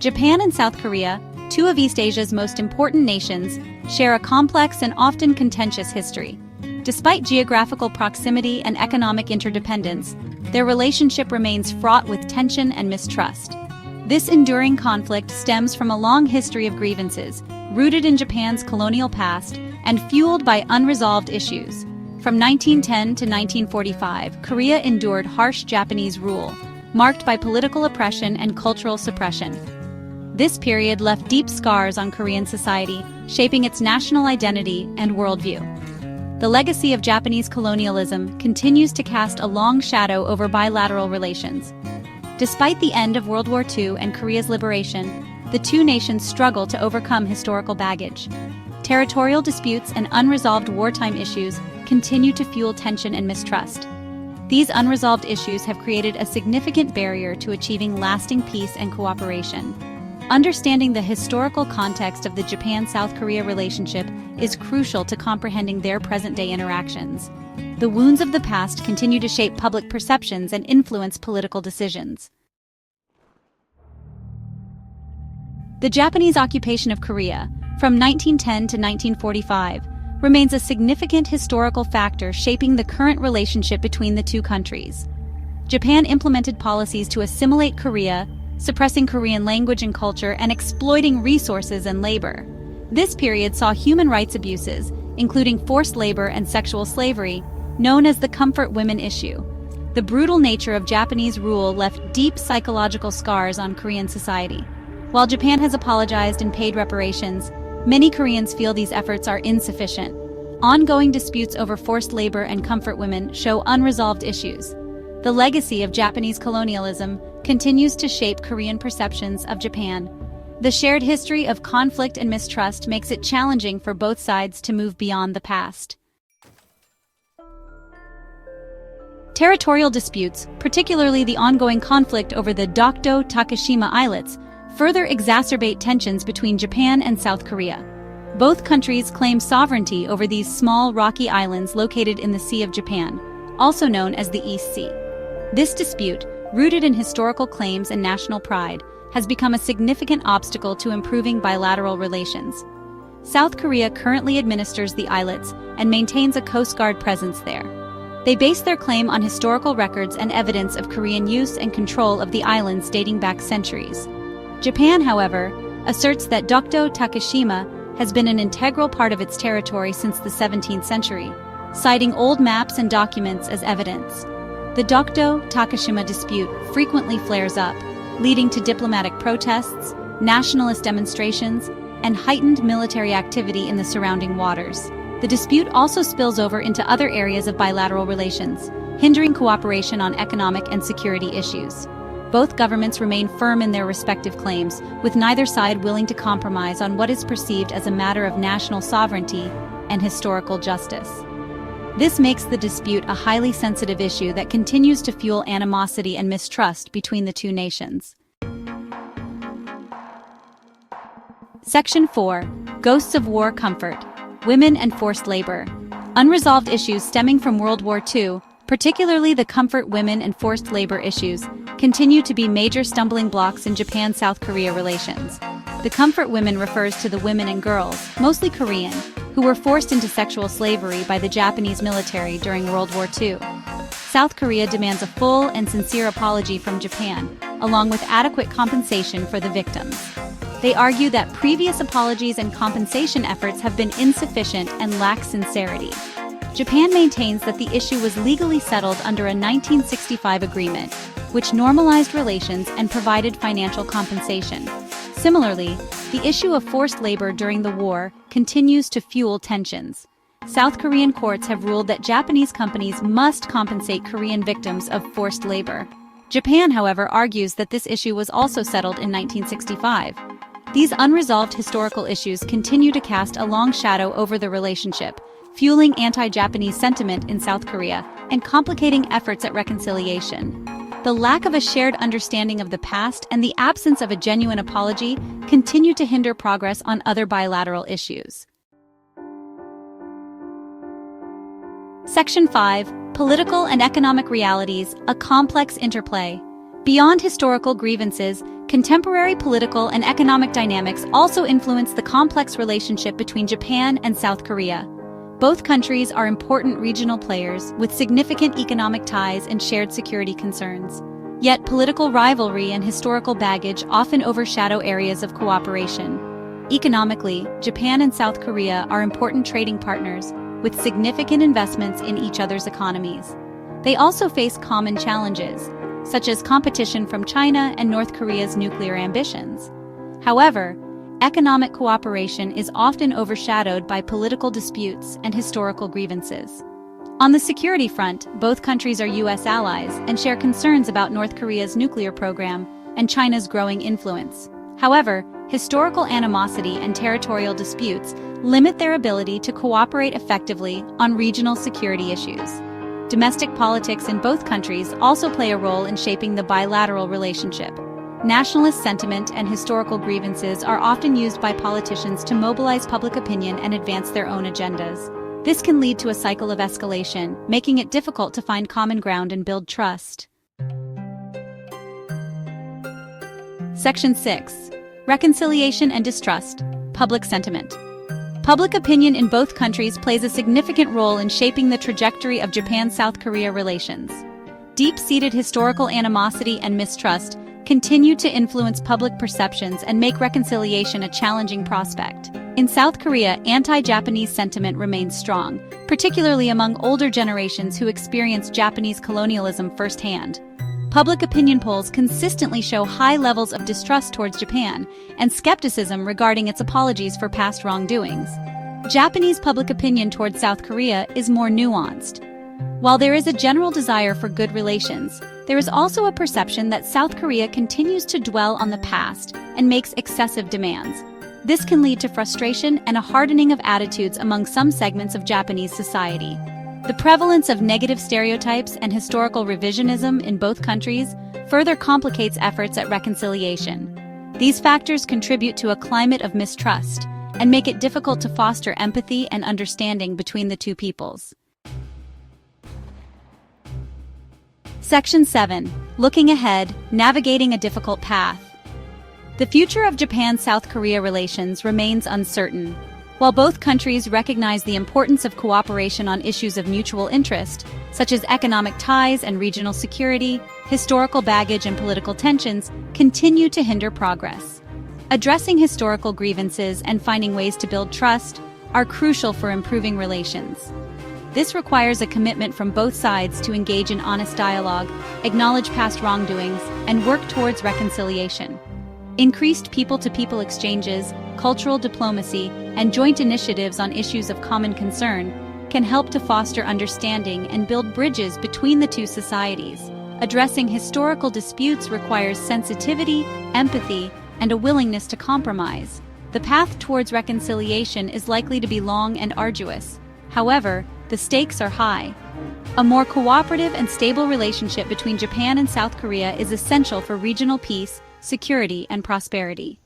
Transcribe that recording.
Japan and South Korea, two of East Asia's most important nations, share a complex and often contentious history. Despite geographical proximity and economic interdependence, their relationship remains fraught with tension and mistrust. This enduring conflict stems from a long history of grievances, rooted in Japan's colonial past and fueled by unresolved issues. From 1910 to 1945, Korea endured harsh Japanese rule, marked by political oppression and cultural suppression. This period left deep scars on Korean society, shaping its national identity and worldview. The legacy of Japanese colonialism continues to cast a long shadow over bilateral relations. Despite the end of World War II and Korea's liberation, the two nations struggle to overcome historical baggage. Territorial disputes and unresolved wartime issues continue to fuel tension and mistrust. These unresolved issues have created a significant barrier to achieving lasting peace and cooperation. Understanding the historical context of the Japan-South Korea relationship is crucial to comprehending their present-day interactions. The wounds of the past continue to shape public perceptions and influence political decisions. The Japanese occupation of Korea, from 1910 to 1945, remains a significant historical factor shaping the current relationship between the two countries. Japan implemented policies to assimilate Korea, suppressing Korean language and culture and exploiting resources and labor. This period saw human rights abuses, including forced labor and sexual slavery, known as the comfort women issue. The brutal nature of Japanese rule left deep psychological scars on Korean society. While Japan has apologized and paid reparations, many Koreans feel these efforts are insufficient. Ongoing disputes over forced labor and comfort women show unresolved issues. The legacy of Japanese colonialism continues to shape Korean perceptions of Japan. The shared history of conflict and mistrust makes it challenging for both sides to move beyond the past. Territorial disputes, particularly the ongoing conflict over the Dokdo Takeshima Islets, further exacerbate tensions between Japan and South Korea. Both countries claim sovereignty over these small rocky islands located in the Sea of Japan, also known as the East Sea. This dispute, rooted in historical claims and national pride, has become a significant obstacle to improving bilateral relations. South Korea currently administers the islets and maintains a Coast Guard presence there. They base their claim on historical records and evidence of Korean use and control of the islands dating back centuries. Japan, however, asserts that Dokdo Takeshima has been an integral part of its territory since the 17th century, citing old maps and documents as evidence. The Dokdo Takeshima dispute frequently flares up, leading to diplomatic protests, nationalist demonstrations, and heightened military activity in the surrounding waters. The dispute also spills over into other areas of bilateral relations, hindering cooperation on economic and security issues. Both governments remain firm in their respective claims, with neither side willing to compromise on what is perceived as a matter of national sovereignty and historical justice. This makes the dispute a highly sensitive issue that continues to fuel animosity and mistrust between the two nations. Section 4. Ghosts of War Comfort. Women and Forced Labor. Unresolved issues stemming from World War II, particularly the comfort women and forced labor issues, continue to be major stumbling blocks in Japan-South Korea relations. The comfort women refers to the women and girls, mostly Korean, who were forced into sexual slavery by the Japanese military during World War II. South Korea demands a full and sincere apology from Japan, along with adequate compensation for the victims. They argue that previous apologies and compensation efforts have been insufficient and lack sincerity. Japan maintains that the issue was legally settled under a 1965 agreement, which normalized relations and provided financial compensation. Similarly, the issue of forced labor during the war continues to fuel tensions. South Korean courts have ruled that Japanese companies must compensate Korean victims of forced labor. Japan, however, argues that this issue was also settled in 1965. These unresolved historical issues continue to cast a long shadow over the relationship, fueling anti-Japanese sentiment in South Korea and complicating efforts at reconciliation. The lack of a shared understanding of the past and the absence of a genuine apology continue to hinder progress on other bilateral issues. Section 5. Political and Economic Realities, a Complex Interplay. Beyond historical grievances, contemporary political and economic dynamics also influence the complex relationship between Japan and South Korea. Both countries are important regional players with significant economic ties and shared security concerns. Yet political rivalry and historical baggage often overshadow areas of cooperation. Economically, Japan and South Korea are important trading partners with significant investments in each other's economies. They also face common challenges, such as competition from China and North Korea's nuclear ambitions. However, economic cooperation is often overshadowed by political disputes and historical grievances. On the security front, both countries are U.S. allies and share concerns about North Korea's nuclear program and China's growing influence. However, historical animosity and territorial disputes limit their ability to cooperate effectively on regional security issues. Domestic politics in both countries also play a role in shaping the bilateral relationship. Nationalist sentiment and historical grievances are often used by politicians to mobilize public opinion and advance their own agendas. This can lead to a cycle of escalation, making it difficult to find common ground and build trust. Section 6. Reconciliation and Distrust. Public Sentiment. Public opinion in both countries plays a significant role in shaping the trajectory of Japan-South Korea relations. Deep-seated historical animosity and mistrust continue to influence public perceptions and make reconciliation a challenging prospect. In South Korea, anti-Japanese sentiment remains strong, particularly among older generations who experienced Japanese colonialism firsthand. Public opinion polls consistently show high levels of distrust towards Japan and skepticism regarding its apologies for past wrongdoings. Japanese public opinion towards South Korea is more nuanced. While there is a general desire for good relations, there is also a perception that South Korea continues to dwell on the past and makes excessive demands. This can lead to frustration and a hardening of attitudes among some segments of Japanese society. The prevalence of negative stereotypes and historical revisionism in both countries further complicates efforts at reconciliation. These factors contribute to a climate of mistrust and make it difficult to foster empathy and understanding between the two peoples. Section 7. Looking ahead, navigating a difficult path. The future of Japan-South Korea relations remains uncertain. While both countries recognize the importance of cooperation on issues of mutual interest, such as economic ties and regional security, historical baggage and political tensions continue to hinder progress. Addressing historical grievances and finding ways to build trust are crucial for improving relations. This requires a commitment from both sides to engage in honest dialogue, acknowledge past wrongdoings, and work towards reconciliation. Increased people-to-people exchanges, cultural diplomacy, and joint initiatives on issues of common concern can help to foster understanding and build bridges between the two societies. Addressing historical disputes requires sensitivity, empathy, and a willingness to compromise. The path towards reconciliation is likely to be long and arduous. However, the stakes are high. A more cooperative and stable relationship between Japan and South Korea is essential for regional peace, security, and prosperity.